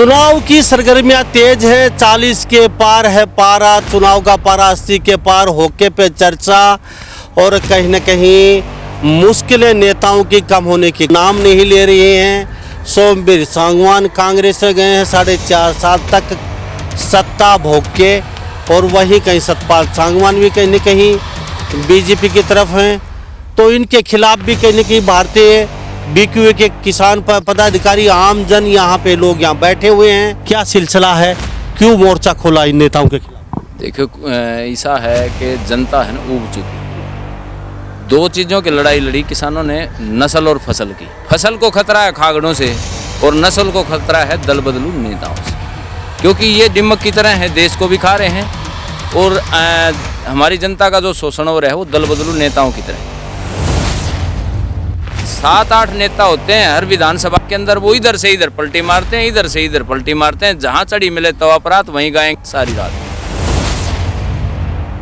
चुनाव की सरगर्मियां तेज है, 40 के पार है पारा, चुनाव का पारा 80 के पार होके पे चर्चा। और कहीं न कहीं मुश्किलें नेताओं की कम होने की नाम नहीं ले रही हैं। सोमवीर सांगवान कांग्रेस से गए हैं 4.5 साल तक सत्ता भोग के, और वहीं कहीं सतपाल सांगवान भी कहीं न कहीं बीजेपी की तरफ हैं। तो इनके खिलाफ भी कहीं न कहीं भारतीय बीक्यू के किसान पदाधिकारी, आम जन यहाँ पे लोग यहाँ बैठे हुए हैं। क्या सिलसिला है, क्यों मोर्चा खोला इन नेताओं के खिलाफ? देखो, ऐसा है कि जनता है ना ऊब चुकी। दो चीज़ों की लड़ाई लड़ी किसानों ने, नस्ल और फसल की। फसल को खतरा है खागड़ों से और नस्ल को खतरा है दल बदलू नेताओं से, क्योंकि ये दिमक की तरह है, देश को भी खा रहे हैं और हमारी जनता का जो शोषण हो रहा है वो दल बदलू नेताओं की तरह। 7-8 नेता होते हैं हर विधानसभा के अंदर, वो इधर से इधर पलटी मारते हैं, इधर से इधर पलटी मारते हैं। जहां चढ़ी मिले तवा परात वहीं गाएंगे सारी रात।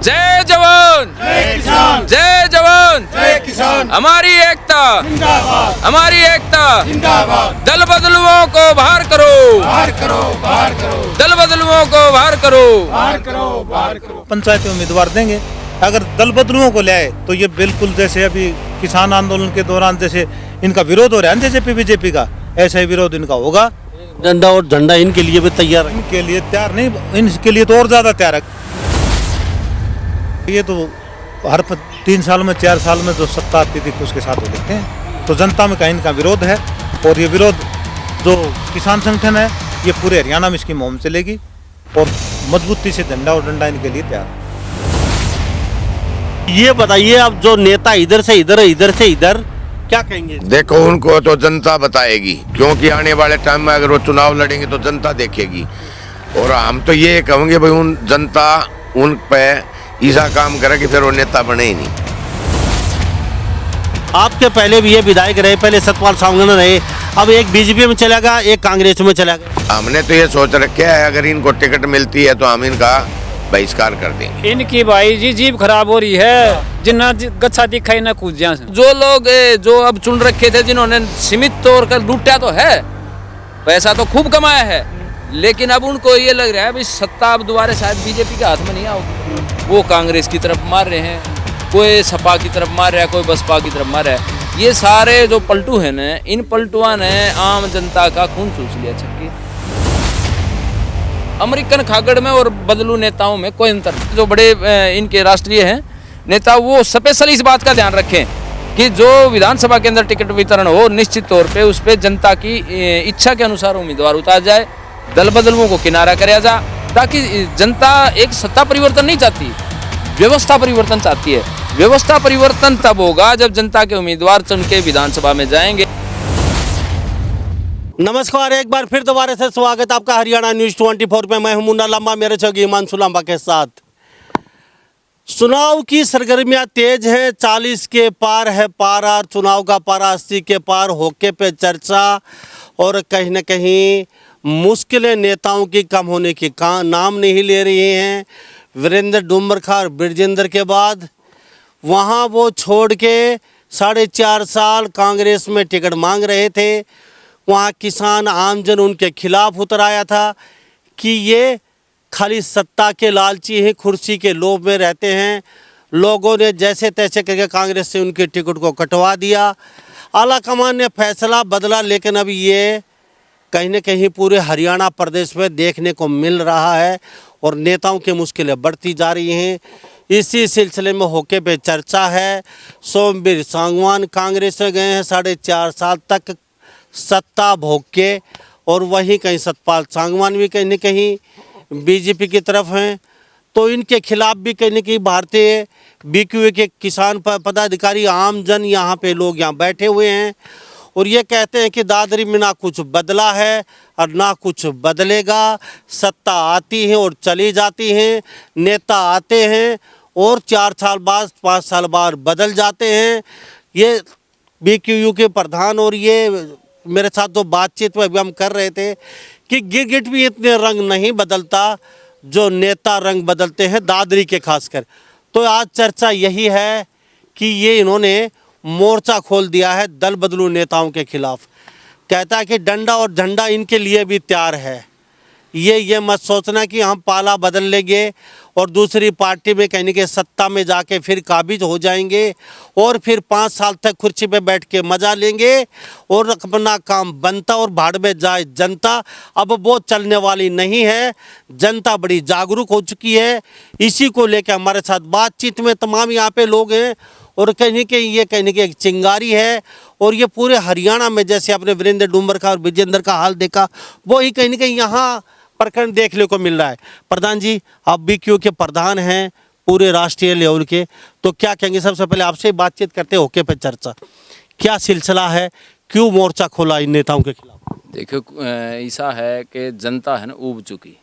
जय जवान जय किसान, जय जवान जय किसान, हमारी एकता जिंदाबाद, हमारी एकता जिंदाबाद। दल बदलुओं को बाहर करो, बाहर करो, बाहर करो, दल बदलुओं को बाहर करो, बाहर करो, बाहर करो। पंचायत में उम्मीदवार देंगे। अगर दल बदलुओं को ले आए तो ये बिल्कुल जैसे अभी किसान आंदोलन के दौरान जैसे इनका विरोध हो रहा है जैसे बीजेपी का, ऐसा ही विरोध इनका होगा। डंडा और झंडा इनके लिए भी तैयार है। इनके लिए तैयार नहीं, इनके लिए तो और ज्यादा तैयार है। ये तो हर 3 साल में 4 साल में जो सत्ता आती थी उसके साथ हो लेते हैं। तो जनता में कहीं इनका विरोध है, और ये विरोध जो किसान संगठन है ये पूरे हरियाणा में इसकी मुहिम चलेगी और मजबूती से झंडा और डंडा इनके लिए तैयार है। ये बताइए, अब जो नेता इधर से इधर, इधर से इधर, क्या कहेंगे? देखो, उनको तो जनता बताएगी, क्योंकि आने वाले टाइम में अगर वो चुनाव लड़ेंगे तो जनता देखेगी। और हम तो ये कहेंगे भाई उन जनता उन पे ऐसा काम करे कि फिर वो नेता बने ही नहीं। आपके पहले भी ये विधायक रहे, पहले सतपाल सांगवान रहे, अब एक बीजेपी में चला गया, एक कांग्रेस में चला गया। हमने तो ये सोच रखा है अगर इनको टिकट मिलती है तो हम इनका बहिष्कार कर देंगे। इनकी भाई जी जीभ खराब हो रही है, जिन्ना गच्छा दिखाई ना कूदिया। जो लोग जो अब चुन रखे थे, जिन्होंने सीमित तौर पर लूटा तो है, पैसा तो खूब कमाया है, लेकिन अब उनको ये लग रहा है भाई सत्ता अब दोबारा शायद बीजेपी के हाथ में नहीं आओगी। वो कांग्रेस की तरफ मार रहे हैं, कोई सपा की तरफ मार रहा है, कोई बसपा की तरफ मार रहा है। ये सारे जो पलटू हैं ना, इन पलटुआ ने आम जनता का खून चूस लिया। छक्की अमेरिकन खागड़ में और बदलू नेताओं में कोई अंतर। जो बड़े इनके राष्ट्रीय हैं नेता, वो स्पेशली इस बात का ध्यान रखें कि जो विधानसभा के अंदर टिकट वितरण हो, निश्चित तौर पे उस पर जनता की इच्छा के अनुसार उम्मीदवार उतार जाए, दल बदलुओं को किनारा कराया जा, ताकि जनता एक सत्ता परिवर्तन नहीं चाहती, व्यवस्था परिवर्तन चाहती है। व्यवस्था परिवर्तन तब होगा जब जनता के उम्मीदवार चुन के विधानसभा में जाएंगे। नमस्कार, एक बार फिर दोबारा से स्वागत आपका हरियाणा न्यूज 24 में। मैं हूं मुन्ना लंबा, मेरे चौकी हिमांशु लंबा के साथ। चुनाव की सरगर्मियां तेज है, 40 के पार है पारा, चुनाव का पारा 80 के पार होके पे चर्चा। और कहीं न कहीं मुश्किलें नेताओं की कम होने की नाम नहीं ले रही हैं। वीरेंद्र डूमरखार ब्रजेंद्र के बाद वहाँ वो छोड़ के 4.5 साल कांग्रेस में टिकट मांग रहे थे। वहाँ किसान आमजन उनके खिलाफ उतर आया था कि ये खाली सत्ता के लालची हैं, कुर्सी के लोभ में रहते हैं। लोगों ने जैसे तैसे करके कांग्रेस से उनके टिकट को कटवा दिया। आला कमान ने फैसला बदला, लेकिन अब ये कहीं न कहीं पूरे हरियाणा प्रदेश में देखने को मिल रहा है और नेताओं की मुश्किलें बढ़ती जा रही हैं। इसी सिलसिले में होके पे चर्चा है। सोमवीर सांगवान कांग्रेस से गए हैं 4.5 साल तक सत्ता भोग के, और वहीं कहीं सतपाल सांगवान भी कहीं न कहीं बीजेपी की तरफ हैं। तो इनके खिलाफ भी कहीं न कहीं भारतीय बीक्यू के किसान पदाधिकारी, आम जन यहाँ पे लोग यहाँ बैठे हुए हैं और ये कहते हैं कि दादरी में ना कुछ बदला है और ना कुछ बदलेगा। सत्ता आती है और चली जाती है, नेता आते हैं और 4 साल बाद 5 साल बाद बदल जाते हैं। ये बीक्यू के प्रधान और ये मेरे साथ तो बातचीत में हम कर रहे थे कि गिरगिट भी इतने रंग नहीं बदलता जो नेता रंग बदलते हैं, दादरी के खासकर। तो आज चर्चा यही है कि ये इन्होंने मोर्चा खोल दिया है दल बदलू नेताओं के खिलाफ। कहता है कि डंडा और झंडा इनके लिए भी तैयार है। ये मत सोचना कि हम पाला बदल लेंगे और दूसरी पार्टी में कहीं के सत्ता में जाके फिर काबिज हो जाएंगे और फिर 5 साल तक कुर्सी पे बैठ के मजा लेंगे और अपना काम बनता और भाड़ में जाए जनता। अब वो चलने वाली नहीं है। जनता बड़ी जागरूक हो चुकी है। इसी को लेकर हमारे साथ बातचीत में तमाम यहाँ पे लोग हैं और कहने की एक चिंगारी है। और ये पूरे हरियाणा में जैसे आपने वीरेंद्र डूमर का और विजेंद्र का हाल देखा, वो ही कहीं ना कहीं यहाँ प्रकरण देखने को मिल रहा है। प्रधान जी, आप BQ के प्रधान हैं पूरे राष्ट्रीय लेवल के, तो क्या कहेंगे? सबसे पहले आपसे बातचीत करते हैं, होके पे चर्चा क्या सिलसिला है, क्यों मोर्चा खोला इन नेताओं के खिलाफ? देखो, ऐसा है कि जनता है ना ऊब चुकी।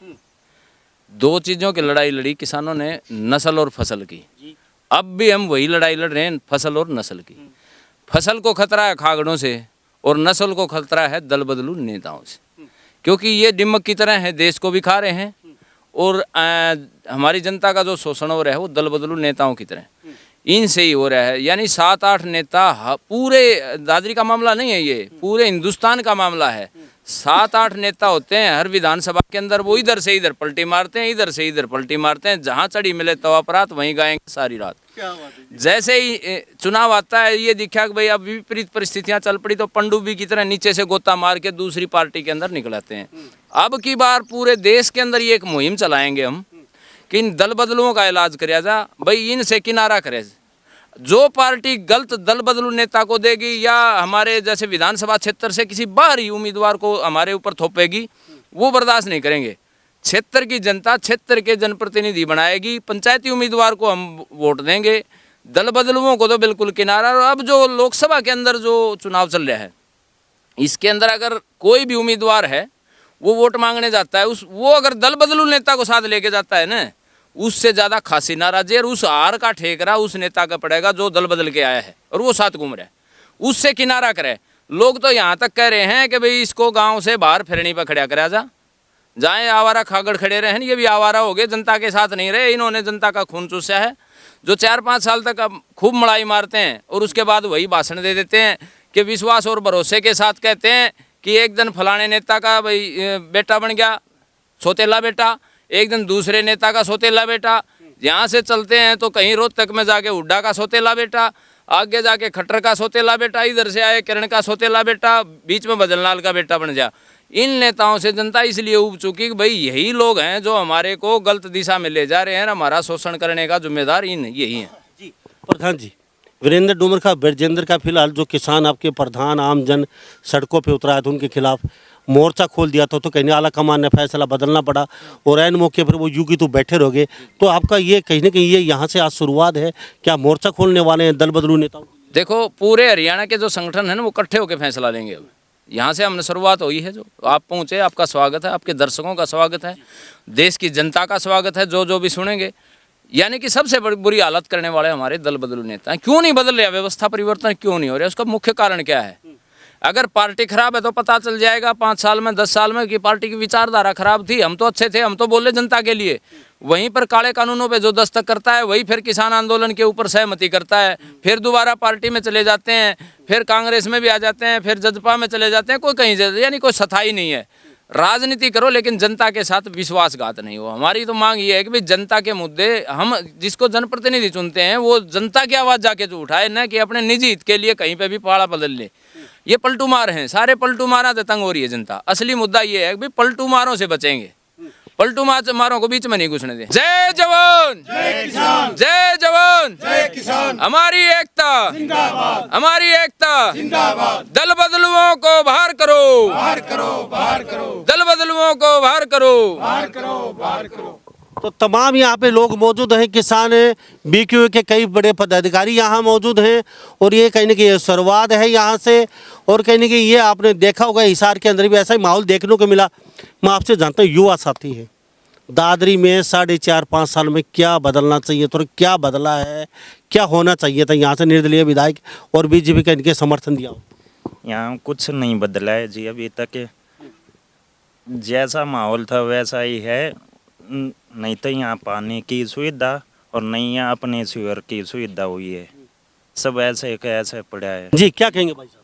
2 चीज़ों की लड़ाई लड़ी किसानों ने, नस्ल और फसल की। अब भी हम वही लड़ाई लड़ रहे हैं, फसल और नस्ल की। फसल को खतरा है खागड़ों से और नस्ल को खतरा है दल बदलू नेताओं से, क्योंकि ये दिमक की तरह है, देश को भी खा रहे हैं और हमारी जनता का जो शोषण हो रहा है वो दल बदलू नेताओं की तरह इनसे ही हो रहा है। यानी 7-8 नेता, पूरे दादरी का मामला नहीं है, ये पूरे हिंदुस्तान का मामला है। 7-8 नेता होते हैं हर विधानसभा के अंदर, वो इधर से इधर पलटी मारते हैं, इधर से इधर पलटी मारते हैं। जहाँ चढ़ी मिले तवा परात वहीं गाएंगे सारी रात। जैसे ही चुनाव आता है, ये दिखा कि भाई अब विपरीत परिस्थितियां चल पड़ी तो पंडुबी की तरह नीचे से गोता मार के दूसरी पार्टी के अंदर निकल आते हैं। अब की बार पूरे देश के अंदर ये एक मुहिम चलाएंगे हम कि इन दल बदलुओं का इलाज कराया जा, भाई इनसे किनारा करे। जो पार्टी गलत दल बदलू नेता को देगी या हमारे जैसे विधानसभा क्षेत्र से किसी बाहरी उम्मीदवार को हमारे ऊपर थोपेगी, वो बर्दाश्त नहीं करेंगे। क्षेत्र की जनता क्षेत्र के जनप्रतिनिधि बनाएगी, पंचायती उम्मीदवार को हम वोट देंगे, दल बदलुओं को तो बिल्कुल किनारा। और अब जो लोकसभा के अंदर जो चुनाव चल रहा है, इसके अंदर अगर कोई भी उम्मीदवार है वो वोट मांगने जाता है, वो अगर दल बदलू नेता को साथ लेके जाता है ना, उससे ज़्यादा खासी नाराजी है और उस हार का ठेकरा उस नेता का पड़ेगा जो दल बदल के आया है और वो साथ घूम रहा है, उससे किनारा करे। लोग तो यहाँ तक कह रहे हैं कि भाई इसको गांव से बाहर फिरनी पर खड़ा करा जा, जाए आवारा खागड़ खड़े रहे हैं। ये भी आवारा हो गए, जनता के साथ नहीं रहे, इन्होंने जनता का खून चूसा है। जो 4-5 साल तक अब खूब मड़ाई मारते हैं और उसके बाद वही भाषण दे देते हैं कि विश्वास और भरोसे के साथ कहते हैं कि एक दिन फलाने नेता का भाई बेटा बन गया सौतेला बेटा, एक दिन दूसरे नेता का सौतेला बेटा, यहाँ से चलते हैं तो कहीं रोहतक में जाके हुड्डा का सौतेला बेटा, आगे जाके खट्टर का सौतेला बेटा, इधर से आए किरण का सौतेला बेटा, बीच में भजनलाल का बेटा बन जा। इन नेताओं से जनता इसलिए उब चुकी कि भाई यही लोग हैं जो हमारे को गलत दिशा में ले जा रहे हैं, हमारा शोषण करने का जिम्मेदार यही हैं। जी प्रधान जी, वीरेंद्र डूमर का, विजेंद्र का फिलहाल जो किसान आपके प्रधान आम जन सड़कों पे उतरा है तो उनके खिलाफ मोर्चा खोल दिया था, तो कहीं आला कमान ने फैसला बदलना पड़ा और ऐन मौके पर वो यूं की तो बैठे रहोगे। तो आपका ये कहीं ना कहीं ये यहाँ से आज शुरुआत है, क्या मोर्चा खोलने वाले हैं दल बदलू नेताओं? देखो, पूरे हरियाणा के जो संगठन है ना वो इकट्ठे होकर फैसला लेंगे। अब यहाँ से हमने शुरुआत हुई है, जो आप पहुँचे आपका स्वागत है, आपके दर्शकों का स्वागत है, देश की जनता का स्वागत है, जो भी सुनेंगे। यानी कि सबसे बड़ी बुरी हालत करने वाले हमारे दल बदलू नेता हैं। क्यों नहीं बदल रहा, व्यवस्था परिवर्तन क्यों नहीं हो रहा, उसका मुख्य कारण क्या है? अगर पार्टी खराब है तो पता चल जाएगा 5 साल में 10 साल में कि पार्टी की विचारधारा खराब थी। हम तो अच्छे थे, हम तो बोले जनता के लिए। वहीं पर काले कानूनों पे जो दस्तक करता है वही फिर किसान आंदोलन के ऊपर सहमति करता है, फिर दोबारा पार्टी में चले जाते हैं, फिर कांग्रेस में भी आ जाते हैं, फिर जजपा में चले जाते हैं, कोई कहीं यानी कोई सथाई नहीं है। राजनीति करो लेकिन जनता के साथ विश्वासघात नहीं हो। हमारी तो मांग ये है कि भाई जनता के मुद्दे, हम जिसको जनप्रतिनिधि चुनते हैं वो जनता की आवाज़ जाके जो उठाए, न कि अपने निजी हित के लिए कहीं पे भी पाड़ा बदल ले। ये पलटू मार हैं, सारे पलटू मारा से तंग हो रही है जनता। असली मुद्दा ये है कि भाई पलटू मारों से बचेंगे, पलटू मारों को बीच में नहीं घुसने दें। जय जवान जय किसान, जय जवान जय किसान, हमारी एकता जिंदाबाद, हमारी एकता जिंदाबाद। दल बदलुओं को बाहर करो, बाहर करो, बाहर करो, दल बदलुओं को बाहर करो, बाहर करो, बाहर करो। तो तमाम यहाँ पे लोग मौजूद हैं, किसान BQ के कई बड़े पदाधिकारी यहाँ मौजूद हैं और ये कहीं ना कहीं शुरुआत है यहाँ से। और कहीं ना कहीं ये आपने देखा होगा हिसार के अंदर भी ऐसा ही माहौल देखने को मिला। मैं आपसे जानता हूँ, युवा साथी है दादरी में 4.5-5 साल में क्या बदलना चाहिए, तो क्या बदला है, क्या होना चाहिए था यहाँ से निर्दलीय विधायक और BJP का इनके समर्थन दिया हो? यहाँ कुछ नहीं बदला है जी, अभी तक जैसा माहौल था वैसा ही है। नहीं तो यहाँ पानी की सुविधा और नहीं यहाँ अपने सीवर की सुविधा हुई है, सब ऐसे का ऐसे पड़ा है। जी क्या कहेंगे भाई साहब?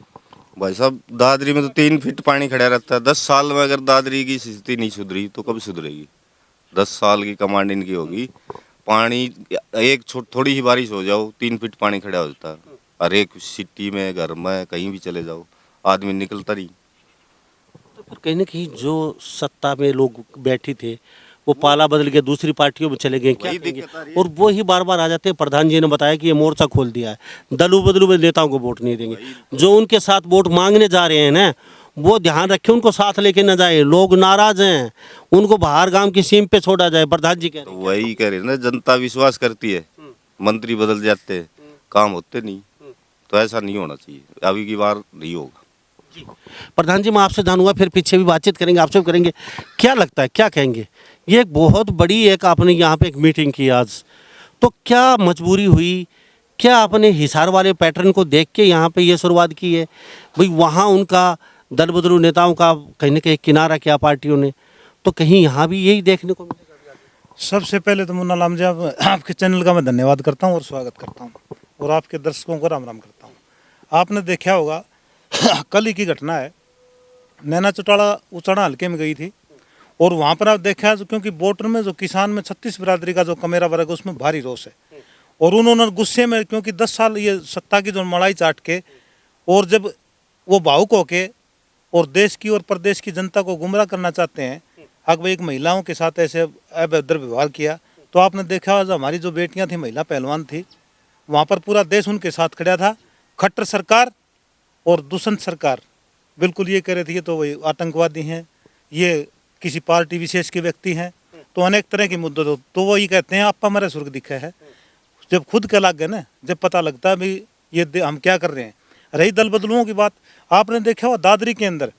भाई साहब दादरी में तो 3 फीट पानी खड़ा रहता है। 10 साल में अगर दादरी की स्थिति नहीं सुधरी तो कब सुधरेगी? 10 साल की कमांड इनकी होगी। पानी एक थोड़ी ही बारिश हो जाओ 3 फीट पानी खड़ा हो जाता है। हर एक सिटी में, घर में, कहीं भी चले जाओ, आदमी निकलता नहीं। तो फिर कहीं ना कहीं जो सत्ता में लोग बैठे थे वो पाला बदल के दूसरी पार्टियों में चले गए, क्या वही कहेंगे? दिक्कत आ रही है। और वो ही बार बार आ जाते हैं। प्रधान जी ने बताया कि ये मोर्चा खोल दिया है, दलू बदलू में नेताओं को वोट नहीं देंगे। जो उनके साथ वोट मांगने जा रहे हैं ना, वो ध्यान रखें उनको साथ लेके न जाए। लोग नाराज हैं, उनको बाहर गांव की सीम पे छोड़ा जाए, प्रधान जी कह तो रहे हैं। वही कह रहे हैं ना, जनता विश्वास करती है, मंत्री बदल जाते हैं, काम होते नहीं। तो ऐसा नहीं होना चाहिए, अभी की बार नहीं होगा। प्रधान जी मैं आपसे जानूंगा, फिर पीछे भी बातचीत करेंगे, आपसे भी करेंगे। क्या लगता है, क्या कहेंगे? ये एक बहुत बड़ी एक आपने यहाँ पे एक मीटिंग की आज, तो क्या मजबूरी हुई? क्या आपने हिसार वाले पैटर्न को देख के यहाँ पे ये शुरुआत की है? भाई वहाँ उनका दल बदलू नेताओं का कहीं ना कहीं किनारा किया पार्टियों ने, तो कहीं यहाँ भी यही देखने को मिलेगा? सबसे पहले तो मुन्ना लाम जी आपके चैनल का मैं धन्यवाद करता हूँ और स्वागत करता हूँ, और आपके दर्शकों को राम राम करता हूँ। आपने देखा होगा कल ही की घटना है, नैना चौटाला उचाड़ा हल्के में गई थी, और वहाँ पर आप देखा क्योंकि बॉर्डर में जो किसान में 36 बिरादरी का जो कमेरा वर्ग है उसमें भारी रोष है। और उन्होंने गुस्से में, क्योंकि 10 साल ये सत्ता की जो मड़ाई चाट के, और जब वो भावुक होके और देश की और प्रदेश की जनता को गुमराह करना चाहते हैं, अगर एक महिलाओं के साथ ऐसे अभद्र व्यवहार किया, तो आपने देखा जो हमारी जो बेटियां थी, महिला पहलवान थी, वहाँ पर पूरा देश उनके साथ खड़ा था। खट्टर सरकार और दुष्यंत सरकार बिल्कुल ये कह रहे थे ये तो वही आतंकवादी हैं, ये किसी पार्टी विशेष के व्यक्ति हैं, तो अनेक तरह के मुद्दे तो वो ये कहते हैं आपा हमारा स्वर्ग दिखा है। जब खुद के लग गए ना, जब पता लगता है भाई ये हम क्या कर रहे हैं। रही दल बदलुओं की बात, आपने देखा हो दादरी के अंदर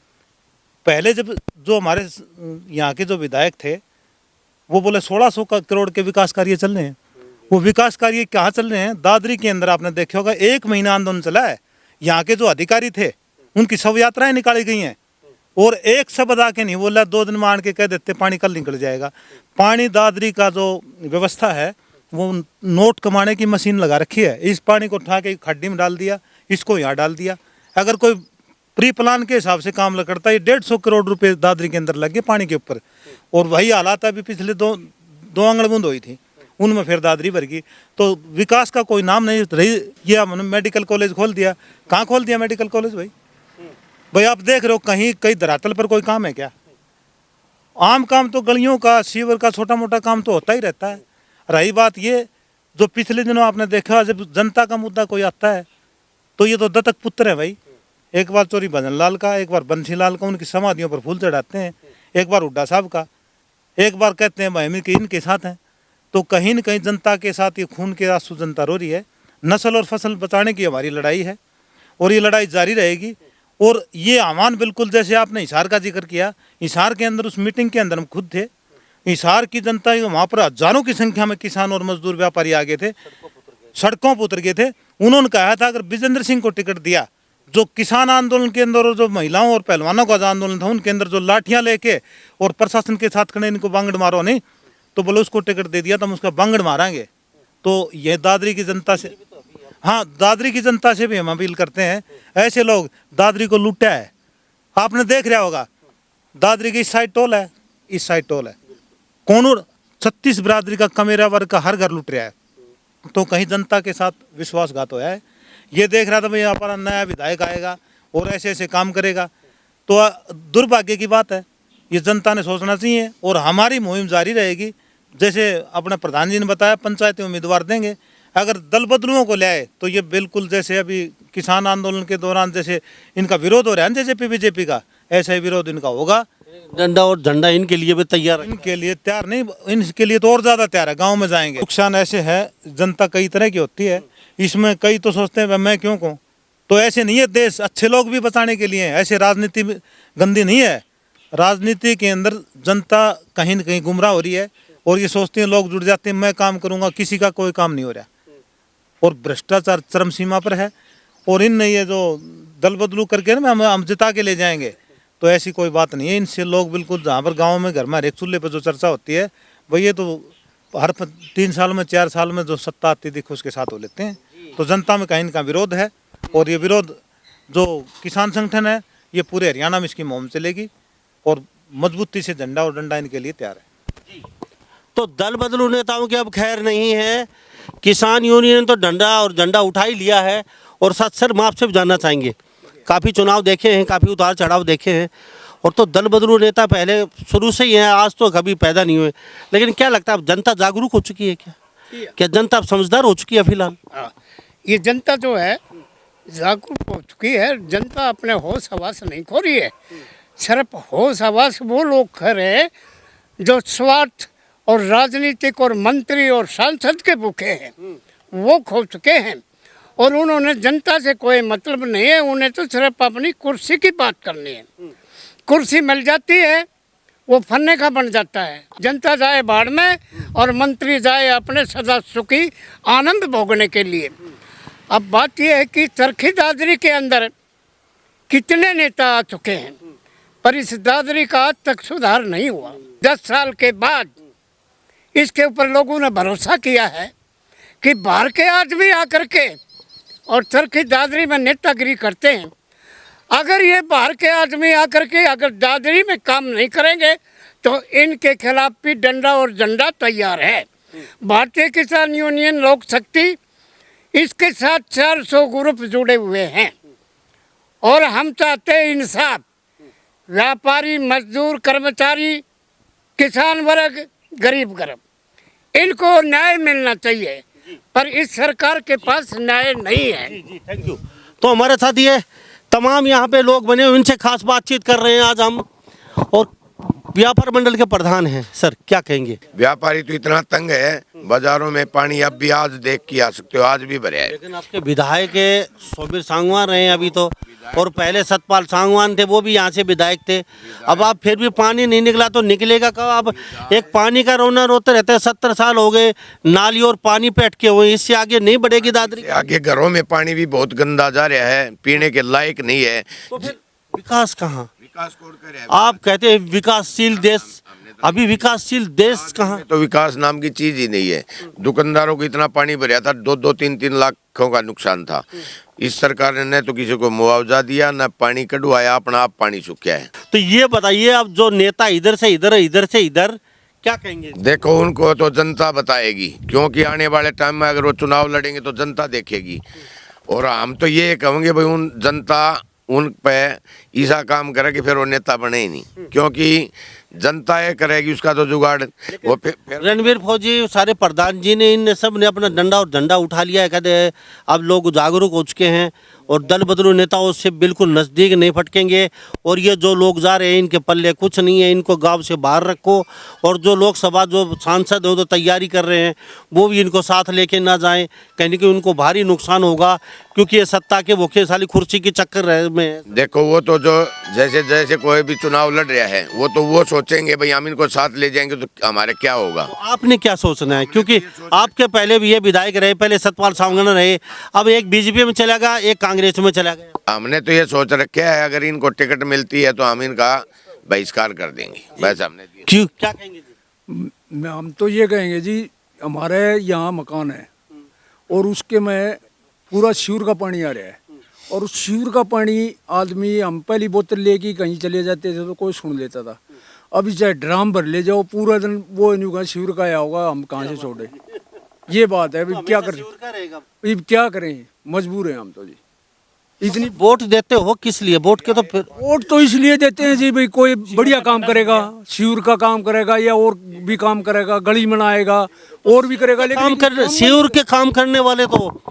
पहले जब जो हमारे यहाँ के जो विधायक थे वो बोले 1600 करोड़ के विकास कार्य चल रहे हैं। वो विकास कार्य कहाँ चल रहे हैं? दादरी के अंदर आपने देखा होगा 1 महीना आंदोलन चला है। यहाँ के जो अधिकारी थे उनकी शव यात्राएं निकाली गई हैं, और एक शब्द आके नहीं बोला, 2 दिन में आन के कह देते पानी कल निकल जाएगा। पानी दादरी का जो व्यवस्था है वो नोट कमाने की मशीन लगा रखी है। इस पानी को उठा के खड्डी में डाल दिया, इसको यहाँ डाल दिया। अगर कोई प्री प्लान के हिसाब से काम करता है, 150 करोड़ रुपए दादरी के अंदर लग गए पानी के ऊपर। और वही हालात अभी पिछले दो आंगड़ बूंद हुई थी, उनमें फिर दादरी भर गई। तो विकास का कोई नाम नहीं रही। ये हमने मेडिकल कॉलेज खोल दिया, कहाँ खोल दिया मेडिकल कॉलेज? भाई आप देख रहे हो कहीं कहीं धरातल पर कोई काम है क्या? आम काम तो गलियों का, सीवर का, छोटा मोटा काम तो होता ही रहता है। रही बात ये, जो पिछले दिनों आपने देखा जब जनता का मुद्दा कोई आता है तो ये तो दत्तक पुत्र है भाई। एक बार चोरी भजन लाल का, एक बार बंसी लाल का, उनकी समाधियों पर फूल चढ़ाते हैं। एक बार हुड्डा साहब का, एक बार कहते हैं भाई के इनके साथ हैं। तो कहीं न कहीं जनता के साथ ये खून के आंसू जनता रो रही है। नस्ल और फसल बचाने की हमारी लड़ाई है, और ये लड़ाई जारी रहेगी। और ये आह्वान बिल्कुल जैसे आपने हिसार का जिक्र किया, हिसार के अंदर उस मीटिंग के अंदर हम खुद थे। हिसार की जनता, वहाँ पर हजारों की संख्या में किसान और मजदूर व्यापारी आ गए थे, सड़कों पर उतर गए थे। उन्होंने कहा था अगर विजेंद्र सिंह को टिकट दिया, जो किसान आंदोलन के अंदर और जो महिलाओं और पहलवानों का आंदोलन था उनके अंदर जो लाठियां लेके और प्रशासन के साथ खड़े इनको बांगड़ मारो नहीं, तो बोले उसको टिकट दे दिया तो हम उसका बांगड़ मारेंगे। तो ये दादरी की जनता से, हाँ दादरी की जनता से भी हम अपील करते हैं, ऐसे लोग दादरी को लूटा है। आपने देख रहा होगा दादरी की इस साइड टोल है, इस साइड टोल है, कोनूर 36 बिरादरी का कमेरा वर्ग का हर घर लूट रहा है। तो कहीं जनता के साथ विश्वासघात होया है। ये देख रहा था भाई यहाँ पर नया विधायक आएगा और ऐसे ऐसे काम करेगा, तो दुर्भाग्य की बात है। ये जनता ने सोचना चाहिए, और हमारी मुहिम जारी रहेगी। जैसे अपने प्रधान जी ने बताया पंचायती उम्मीदवार देंगे। अगर दल बदलुओं को ले आए तो ये बिल्कुल जैसे अभी किसान आंदोलन के दौरान जैसे इनका विरोध हो रहा है जेजेपी बीजेपी का, ऐसा ही विरोध इनका होगा। डंडा और झंडा इनके लिए भी तैयार है। इनके लिए तैयार नहीं, इनके लिए तो और ज़्यादा तैयार है। गांव में जाएंगे। नुकसान ऐसे है, जनता कई तरह की होती है, इसमें कई तो सोचते हैं मैं क्यों कहूँ। तो ऐसे नहीं है, देश अच्छे लोग भी बचाने के लिए, ऐसे राजनीति गंदी नहीं है। राजनीति के अंदर जनता कहीं न कहीं गुमराह हो रही है, और ये सोचते हैं लोग जुड़ जाते हैं मैं काम करूँगा, किसी का कोई काम नहीं हो रहा, और भ्रष्टाचार चरम सीमा पर है। और इन ये जो दल बदलू करके ना हम जिता के ले जाएंगे, तो ऐसी कोई बात नहीं है। इनसे लोग बिल्कुल, जहाँ पर गांव में घर में हर एक चूल्हे पर जो चर्चा होती है, वही ये तो हर 3 साल में 4 साल में जो सत्ता आती थी उसके साथ हो लेते हैं। तो जनता में कहीं ना विरोध है, और ये विरोध जो किसान संगठन है ये पूरे हरियाणा में इसकी मुहिम चलेगी और मजबूती से झंडा और डंडा इनके लिए तैयार है। तो दल बदलू नेताओं की अब खैर नहीं है। किसान यूनियन ने तो डंडा और झंडा उठा ही लिया है। और सच सर मैं आपसे भी जानना चाहेंगे, काफ़ी चुनाव देखे हैं, काफ़ी उतार चढ़ाव देखे हैं, और तो दल बदलू नेता पहले शुरू से ही हैं, आज तो कभी पैदा नहीं हुए। लेकिन क्या लगता है अब जनता जागरूक हो चुकी है क्या जनता अब समझदार हो चुकी है फिलहाल? ये जनता जो है जागरूक हो चुकी है। जनता अपने होश हवास नहीं खो रही है। सिर्फ होश हवास वो लोग खो रहे हैं जो स्वार्थ और राजनीतिक और मंत्री और सांसद के भूखे हैं, वो खो चुके हैं। और उन्होंने जनता से कोई मतलब नहीं है, उन्हें तो सिर्फ अपनी कुर्सी की बात करनी है। कुर्सी मिल जाती है वो फन्ने का बन जाता है। जनता जाए बाढ़ में और मंत्री जाए अपने सदा सुखी आनंद भोगने के लिए। अब बात यह है कि चरखी दादरी के अंदर कितने नेता आ चुके हैं, पर इस दादरी का आज तक सुधार नहीं हुआ। 10 साल के बाद इसके ऊपर लोगों ने भरोसा किया है कि बाहर के आदमी आकर के और चरखी दादरी में नेतागिरी करते हैं। अगर ये बाहर के आदमी आकर के अगर दादरी में काम नहीं करेंगे तो इनके खिलाफ भी डंडा और झंडा तैयार है। भारतीय किसान यूनियन लोक शक्ति इसके साथ 400 ग्रुप जुड़े हुए हैं और हम चाहते हैं इंसाफ। व्यापारी, मजदूर, कर्मचारी, किसान वर्ग, गरीब वर्ग, इनको न्याय मिलना चाहिए, पर इस सरकार के पास न्याय नहीं है। जी थैंक यू। तो हमारे साथ ये तमाम यहाँ पे लोग बने हुए, इनसे खास बातचीत कर रहे हैं आज हम। और व्यापार मंडल के प्रधान हैं सर, क्या कहेंगे? व्यापारी तो इतना तंग है, बाजारों में पानी अब भी आज देख के आ सकते हो, आज भी भरे है। लेकिन आपके विधायक सोबिर सांगवान रहे हैं अभी तो, और पहले सतपाल सांगवान थे, वो भी यहाँ से विधायक थे। अब आप फिर भी पानी नहीं निकला तो निकलेगा कब? अब एक पानी का रोना रोते रहते हैं। 70 साल हो गए, नाली और पानी पे अटके हुए, इससे आगे नहीं बढ़ेगी दादरी। आगे घरों में पानी भी बहुत गंदा जा रहा है, पीने के लायक नहीं है। तो फिर विकास कहाँ? विकास कौन करे? आप कहते हैं विकासशील देश, अभी विकासशील देश कहाँ? तो विकास नाम की चीज ही नहीं है। दुकानदारों को इतना पानी भरा था, 2-2, 3-3 लाखों का नुकसान था। इस सरकार ने न तो किसी को मुआवजा दिया, न पानी कढ़वाया, अपना आप पानी सूखा है। तो ये बताइए, अब जो नेता इधर से इधर, इधर से इधर, क्या कहेंगे? देखो उनको तो जनता बताएगी, क्योंकि आने वाले टाइम में अगर वो चुनाव लड़ेंगे तो जनता देखेगी। और हम तो ये कहेंगे भाई उन जनता उन पे ऐसा काम करे कि फिर वो नेता बने ही नहीं, क्योंकि जनता ये करेगी उसका तो जुगाड़ वो फिर रणवीर फौजी, सारे प्रधान जी ने, इन सब ने अपना डंडा और झंडा उठा लिया है। कहते अब लोग जागरूक हो चुके हैं और दल बदलू नेताओं से बिल्कुल नज़दीक नहीं फटकेंगे। और ये जो लोग जा रहे हैं इनके पल्ले कुछ नहीं है, इनको गांव से बाहर रखो। और जो लोकसभा जो सांसद हो तो तैयारी कर रहे हैं, वो भी इनको साथ लेके ना जाएं, कहीं कि उनको भारी नुकसान होगा, क्योंकि ये सत्ता के भूखे साली कुर्सी की चक्कर में। देखो वो तो जो जैसे जैसे कोई भी चुनाव लड़ रहा है वो तो वो सोचेंगे भाई हम इनको साथ ले जाएंगे तो हमारे क्या होगा। तो आपने क्या सोचना है? क्योंकि आपके पहले भी ये विधायक रहे, पहले सतपाल सांगवान रहे, अब एक बीजेपी में चला गया, एक कांग्रेस में चला गया। हमने तो ये सोच रखा है अगर इनको टिकट मिलती है तो हम इनका बहिष्कार कर देंगे, बस हमने। क्यों, क्या कहेंगे जी? हम तो ये कहेंगे जी, हमारे यहाँ मकान है और उसके में पूरा सीवर का पानी आ रहा है, और उस सीवर का पानी आदमी, हम पहली बोतल लेके कहीं चले जाते थे तो कोई सुन लेता था। अभी चाहे ड्राम भर ले जाओ, पूरा दिन वो नहीं सीवर का आया होगा, हम कहाँ से छोड़े? ये बात है। अभी क्या करें, अभी क्या करें, मजबूर हैं हम तो जी। इतनी वोट देते हो किस लिए? वोट के तो फिर वोट तो इसलिए देते हैं जी भाई कोई बढ़िया काम करेगा, सीवर का काम करेगा या और भी काम करेगा, गली बनाएगा और भी करेगा। लेकिन सीवर के काम करने वाले तो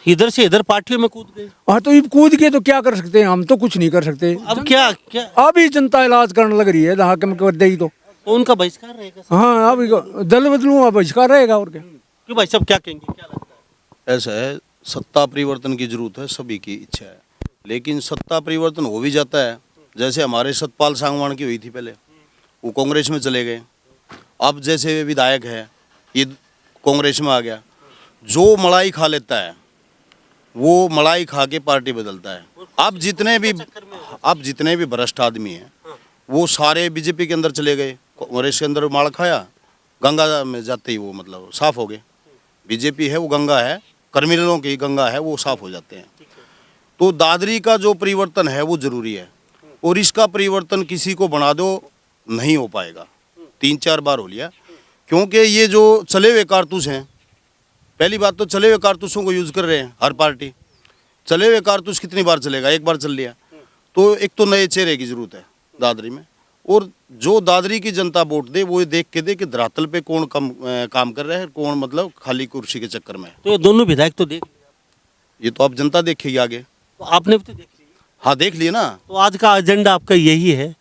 इधर से इधर पार्टियों में कूद गए। हाँ, तो ये कूद के तो क्या कर सकते हैं? हम तो कुछ नहीं कर सकते। अब क्या क्या अभी जनता इलाज करने लग रही है, हाकिम कर देगी तो उनका बहिष्कार रहेगा। हाँ, अभी दल बदलूंगा, बहिष्कार रहेगा और क्या। क्यों भाई साहब, क्या कहेंगे, क्या लगता है? ऐसा है, सत्ता परिवर्तन की जरूरत है, सभी की इच्छा है, लेकिन सत्ता परिवर्तन हो भी जाता है। जैसे हमारे सतपाल सांगवान की हुई थी, पहले वो कांग्रेस में चले गए, अब जैसे विधायक है ये कांग्रेस में आ गया। जो मलाई खा लेता है वो मलाई खा के पार्टी बदलता है। अब जितने भी भ्रष्ट आदमी हैं वो सारे बीजेपी के अंदर चले गए, कांग्रेस के अंदर माल खाया, गंगा में जाते ही वो मतलब साफ हो गए। बीजेपी है वो गंगा है, क्रिमिनलों की गंगा है, वो साफ हो जाते हैं। तो दादरी का जो परिवर्तन है वो जरूरी है, और इसका परिवर्तन किसी को बना दो नहीं हो पाएगा। 3-4 बार हो लिया, क्योंकि ये जो चले हुए कारतूस हैं, पहली बात तो चले हुए कारतूसों को यूज कर रहे हैं हर पार्टी। चले हुए कारतूस कितनी बार चलेगा, एक बार चल लिया। तो एक तो नए चेहरे की जरूरत है दादरी में, और जो दादरी की जनता वोट दे वो ये देख के दे कि धरातल पे कौन काम कर रहा है, कौन मतलब खाली कुर्सी के चक्कर में है। तो ये दोनों विधायक तो देख, ये तो अब जनता देखेगी आगे। तो आपने भी तो देख लिया। हाँ देख लिए ना। तो आज का एजेंडा आपका यही है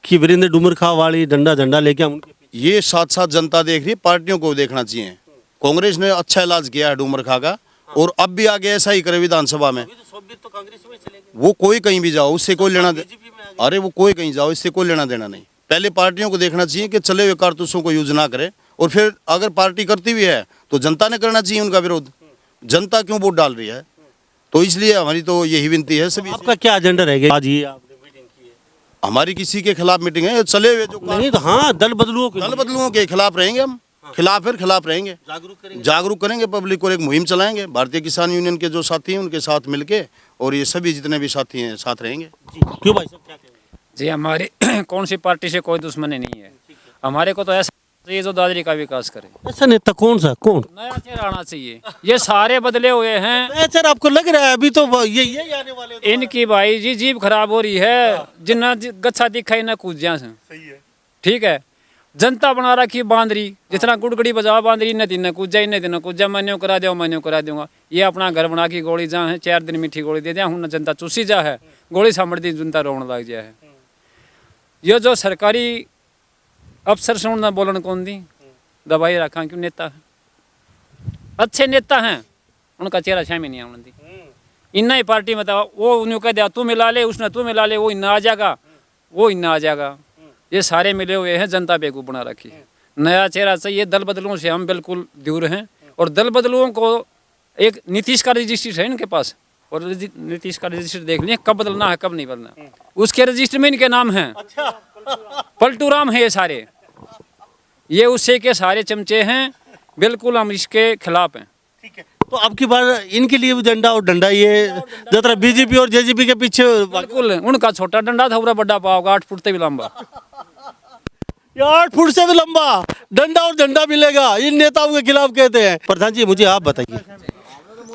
कि वीरेंद्र डूमरखा वाली डंडा झंडा लेके हम उनके पीछे। ये साथ साथ जनता देख रही है, पार्टियों को देखना चाहिए। कांग्रेस ने अच्छा इलाज किया है डूमरखा का, और अब भी आगे ऐसा ही करे विधानसभा में। तो कांग्रेस में चले गए। वो कोई कहीं भी जाओ उससे कोई लेना अरे वो कोई कहीं जाओ इससे कोई लेना देना नहीं। पहले पार्टियों को देखना चाहिए कि चले हुए कारतूसों को यूज ना करे, और फिर अगर पार्टी करती भी है तो जनता ने करना चाहिए उनका विरोध। जनता क्यों वोट डाल रही है, तो इसलिए हमारी तो यही विनती है सभी। आपका क्या एजेंडा रहेगा आज? ये आपने मीटिंग की है। हमारी किसी के खिलाफ मीटिंग है, चले हुए जो नहीं तो हाँ, दल बदलुओं के खिलाफ रहेंगे हम, खिलाफ रहेंगे, जागरूक करेंगे पब्लिक को, एक मुहिम चलाएंगे। भारतीय किसान यूनियन के जो साथी हैं उनके साथ मिलके, और ये सभी जितने भी साथी हैं साथ रहेंगे। क्यों भाई साहब, क्या कहेंगे? जी हमारी कौन सी पार्टी से कोई दुश्मनी नहीं है। हमारे को तो ऐसा चाहिए जो दादरी का विकास करे। ऐसा नेता कौन सा, कौन नया चेहरा आना चाहिए। ये सारे बदले हुए हैं। सर आपको लग रहा है अभी तो ये आने वाले तो इनकी भाई जी जीभ खराब हो रही है, जिन्ना गच्छा दिखाई ना कूदिया से। सही है। ठीक है, जनता बना रखी बांदरी, जितना गुड़गड़ी बजावा बांदरी, इन्हें दिन कूजा, इन्हें दिन कूजा, मैंने करा दो, मैंने करा दूंगा। ये अपना घर बना की गोली जहाँ है, 4 दिन मीठी गोली दे दिया, हूँ जनता चूसी जा है, गोली सामड़ दी, जनता रोने लग जाए है। ये जो सरकारी अफसर सुन ना बोलन कौन दी, दवाई रखा क्यों नेता है, अच्छे नेता हैं, उनका चेहरा शामी नहीं आने दी। इन्ना ही पार्टी में था, वो उन्हें कह दिया तू मिला ले, उसने तू मिला ले, वो इन्ना आ जाएगा, वो इन्ना आ जाएगा। ये सारे मिले हुए हैं, जनता बेवकूफ़ बना रखी है। नया चेहरा चाहिए। दल बदलुओं से हम बिल्कुल दूर हैं, और दल बदलुओं को एक नीतीश का रजिस्टर है इनके पास, और नीतीश का रजिस्टर देख लिए कब बदलना है कब नहीं बदलना, उसके रजिस्टर में इनके नाम हैं। पलटू राम है ये सारे, ये उससे के सारे चमचे हैं। बिल्कुल हम इसके खिलाफ हैं। ठीक है, तो अब की बार इनके लिए भी डंडा और डंडा, ये ज्यादा बीजेपी और जेजेपी के पीछे। बिल्कुल उनका छोटा डंडा था, पूरा बड़ा पाओगा 8 फुट से भी लंबा। 8 फुट से भी लंबा डंडा और झंडा मिलेगा, इन नेताओं के खिलाफ कहते हैं। प्रधान जी मुझे आप बताइए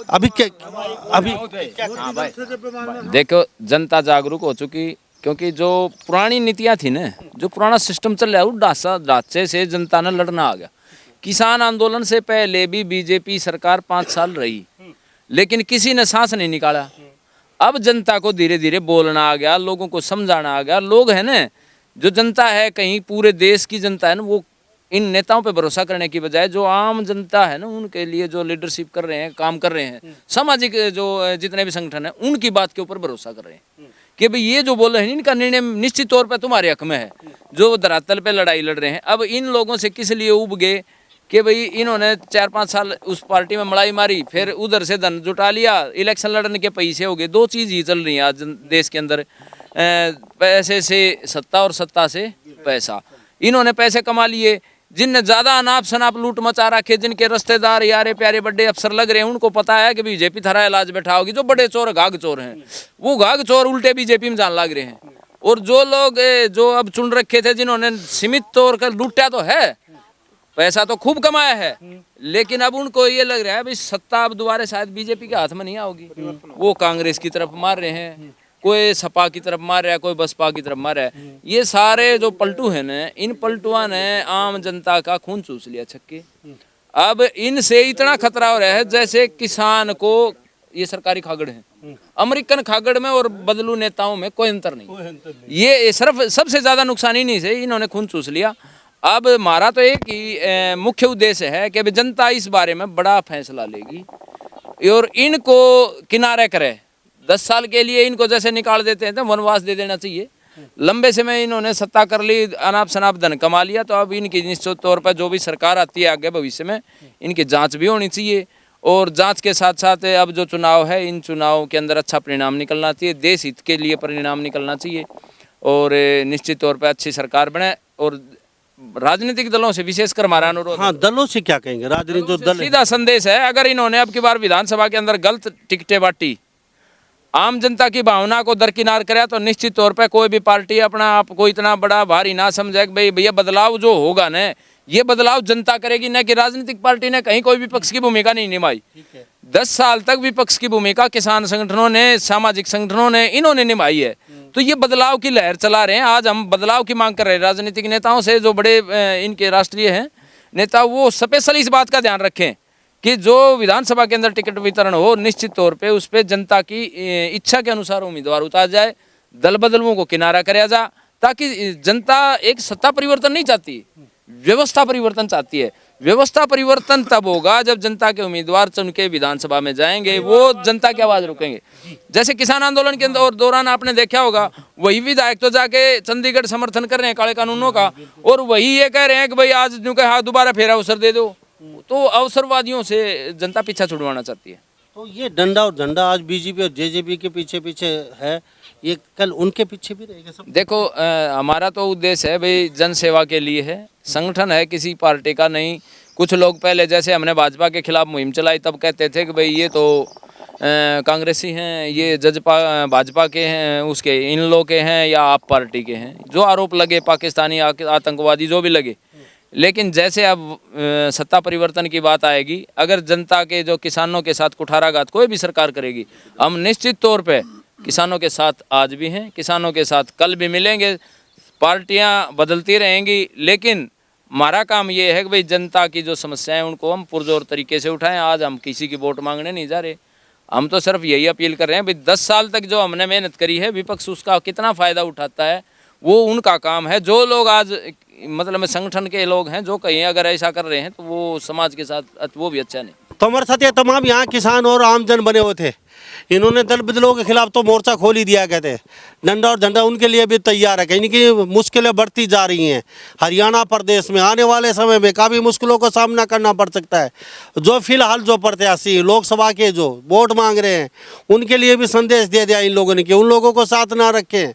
अभी देखो जनता जागरूक हो चुकी, क्योंकि जो पुरानी नीतियां थी ना, जो पुराना सिस्टम चल रहा है, वो ढांचे से जनता ने लड़ना आ गया। किसान आंदोलन से पहले भी बीजेपी सरकार 5 साल रही, लेकिन किसी ने सांस नहीं निकाला। अब जनता को धीरे धीरे बोलना आ गया, लोगों को समझाना आ गया। लोग है ना, जो जनता है, कहीं पूरे देश की जनता है ना, वो इन नेताओं पे भरोसा करने की बजाय जो आम जनता है ना, उनके लिए जो लीडरशिप कर रहे हैं, काम कर रहे हैं, सामाजिक जो जितने भी संगठन है, उनकी बात के ऊपर भरोसा कर रहे हैं कि भाई ये जो बोल रहे हैं इनका निर्णय निश्चित तौर पे तुम्हारे हक में है। जो धरातल पे लड़ाई लड़ रहे हैं, अब इन लोगों से किस लिए उब गए कि भाई इन्होंने 4-5 साल उस पार्टी में मलाई मारी, फिर उधर से धन जुटा लिया, इलेक्शन लड़ने के पैसे हो गए। 2 चीज़ ही चल रही हैं आज देश के अंदर, पैसे से सत्ता और सत्ता से पैसा। इन्होंने पैसे कमा लिए, जिनने ज़्यादा अनाप शनाप लूट मचा रखे, जिनके रिश्तेदार यारे प्यारे बड़े अफसर लग रहे हैं, उनको पता है कि बीजेपी थारा इलाज बैठा होगी। जो बड़े चोर घाघ चोर हैं, वो घाघ चोर उल्टे बीजेपी में जान लग रहे हैं। और जो लोग जो अब चुन रखे थे, जिन्होंने सीमित तौर पर लूटा तो है, पैसा तो खूब कमाया है, लेकिन अब उनको ये लग रहा है भाई सत्ता अब दोबारा शायद बीजेपी के हाथ में नहीं आओगी। वो कांग्रेस की तरफ मार रहे हैं, कोई सपा की तरफ मार रहा है, कोई बसपा की तरफ मार रहा है। ये सारे जो पलटू हैं ना, इन पलटुआ ने आम जनता का खून चूस लिया छक्के। अब इनसे इतना खतरा हो रहा है जैसे किसान को ये सरकारी खागड़ है। अमेरिकन खागड़ में और बदलू नेताओं में कोई अंतर नहीं। ये सिर्फ सबसे ज्यादा नुकसान इन्हीं से, इन्होंने खून चूस लिया। अब हमारा तो एक ही मुख्य उद्देश्य है कि जनता इस बारे में बड़ा फैसला लेगी और इनको किनारे करे। 10 साल के लिए इनको जैसे निकाल देते हैं तो वनवास दे देना चाहिए। लंबे समय इन्होंने सत्ता कर ली, अनाप शनाप धन कमा लिया, तो अब इनकी निश्चित तौर पर जो भी सरकार आती है आगे भविष्य में, इनकी जांच भी होनी चाहिए। और जांच के साथ साथ अब जो चुनाव है, इन चुनावों के अंदर अच्छा परिणाम निकलना चाहिए, देश हित के लिए परिणाम निकलना चाहिए और निश्चित तौर पर अच्छी सरकार बने। और राजनीतिक दलों से विशेषकर हमारा अनुरोध, हाँ, दलों से क्या कहेंगे? राजनीतिक दल सीधा संदेश है, अगर इन्होंने अब की बार विधानसभा के अंदर गलत टिकटें बांटी आम जनता की भावना को दरकिनार करे तो निश्चित तौर पे कोई भी पार्टी अपना आप को इतना बड़ा भारी ना समझे कि भाई भैया बदलाव जो होगा ना ये बदलाव जनता करेगी, न कि राजनीतिक पार्टी ने कहीं कोई विपक्ष की भूमिका नहीं निभाई। 10 साल तक विपक्ष की भूमिका किसान संगठनों ने, सामाजिक संगठनों ने, इन्होंने निभाई है। तो ये बदलाव की लहर चला रहे हैं। आज हम बदलाव की मांग कर रहे हैं राजनीतिक नेताओं से, जो बड़े इनके राष्ट्रीय हैं नेता, वो स्पेशली इस बात का ध्यान रखें कि जो विधानसभा के अंदर टिकट वितरण हो निश्चित तौर पे उस पर जनता की इच्छा के अनुसार उम्मीदवार उतार जाए, दल बदलुओं को किनारा कराया जा, ताकि जनता एक सत्ता परिवर्तन नहीं चाहती, व्यवस्था परिवर्तन चाहती है। व्यवस्था परिवर्तन तब होगा जब जनता के उम्मीदवार चुन के विधानसभा में जाएंगे, वो जनता की आवाज रुकेंगे। जैसे किसान आंदोलन के दौरान आपने देखा होगा, वही विधायक तो जाके चंडीगढ़ समर्थन कर रहे हैं काले कानूनों का, और वही ये कह रहे हैं कि भाई आज जो कहा हाँ दोबारा फिर अवसर दे दो। तो अवसरवादियों से जनता पीछा छुड़वाना चाहती है। तो ये डंडा और झंडा आज बीजेपी और जेजेपी के पीछे पीछे है, ये कल उनके पीछे भी रहेगा सब। देखो हमारा तो उद्देश्य है भाई जन सेवा के लिए है, संगठन है किसी पार्टी का नहीं। कुछ लोग पहले जैसे हमने भाजपा के खिलाफ मुहिम चलाई तब कहते थे कि भाई ये तो कांग्रेसी हैं, ये भाजपा के हैं, उसके इन लोग के हैं या आप पार्टी के हैं, जो आरोप लगे पाकिस्तानी आतंकवादी जो भी लगे। लेकिन जैसे अब सत्ता परिवर्तन की बात आएगी, अगर जनता के जो किसानों के साथ कुठाराघात कोई भी सरकार करेगी, हम निश्चित तौर पे किसानों के साथ आज भी हैं, किसानों के साथ कल भी मिलेंगे। पार्टियां बदलती रहेंगी, लेकिन हमारा काम ये है कि भाई जनता की जो समस्याएं उनको हम पुरजोर तरीके से उठाएं। आज हम किसी की वोट मांगने नहीं जा रहे, हम तो सिर्फ यही अपील कर रहे हैं भाई 10 साल तक जो हमने मेहनत करी है, विपक्ष उसका कितना फ़ायदा उठाता है वो उनका काम है। जो लोग आज मतलब संगठन के लोग हैं जो कहीं अगर ऐसा कर रहे हैं तो वो समाज के साथ वो भी अच्छा नहीं। तो हमारे साथ ये तमाम यहाँ किसान और आमजन बने हुए थे, इन्होंने दल बदलों के खिलाफ तो मोर्चा खोल ही दिया, कहते डंडा और झंडा उनके लिए भी तैयार है। कहीं की मुश्किलें बढ़ती जा रही हैं। हरियाणा प्रदेश में आने वाले समय में काफ़ी मुश्किलों का सामना करना पड़ सकता है। जो फिलहाल जो प्रत्याशी लोकसभा के जो वोट मांग रहे हैं उनके लिए भी संदेश दे दिया इन लोगों ने कि उन लोगों को साथ ना रखें,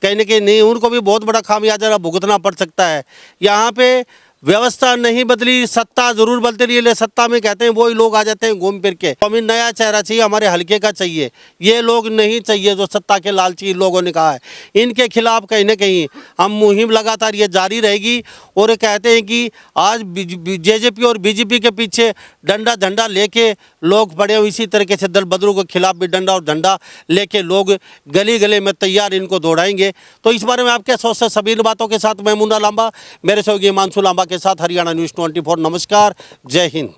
कहीं ना कहीं नहीं उनको भी बहुत बड़ा खामियाजा भुगतना पड़ सकता है। यहाँ पे व्यवस्था नहीं बदली, सत्ता जरूर बदल रही है, सत्ता में कहते हैं वही लोग आ जाते हैं घूम फिर के। हमें नया चेहरा चाहिए, हमारे हल्के का चाहिए, ये लोग नहीं चाहिए जो सत्ता के लालची लोगों ने कहा है। इनके खिलाफ कहीं ना कहीं हम मुहिम लगातार ये जारी रहेगी। और कहते हैं कि आज जेजेपी और बीजेपी के पीछे डंडा झंडा लेके लोग पड़े हुए, इसी तरीके से दल बदलू के खिलाफ भी डंडा और झंडा लेके लोग गली गली में तैयार इनको दौड़ाएंगे। तो इस बारे में आप क्या सोचते हैं? सभी बातों के साथ मैं मुन्ना लांबा, मेरे सहयोगी हिमांशु लांबा के साथ हरियाणा न्यूज़ 24। नमस्कार, जय हिंद।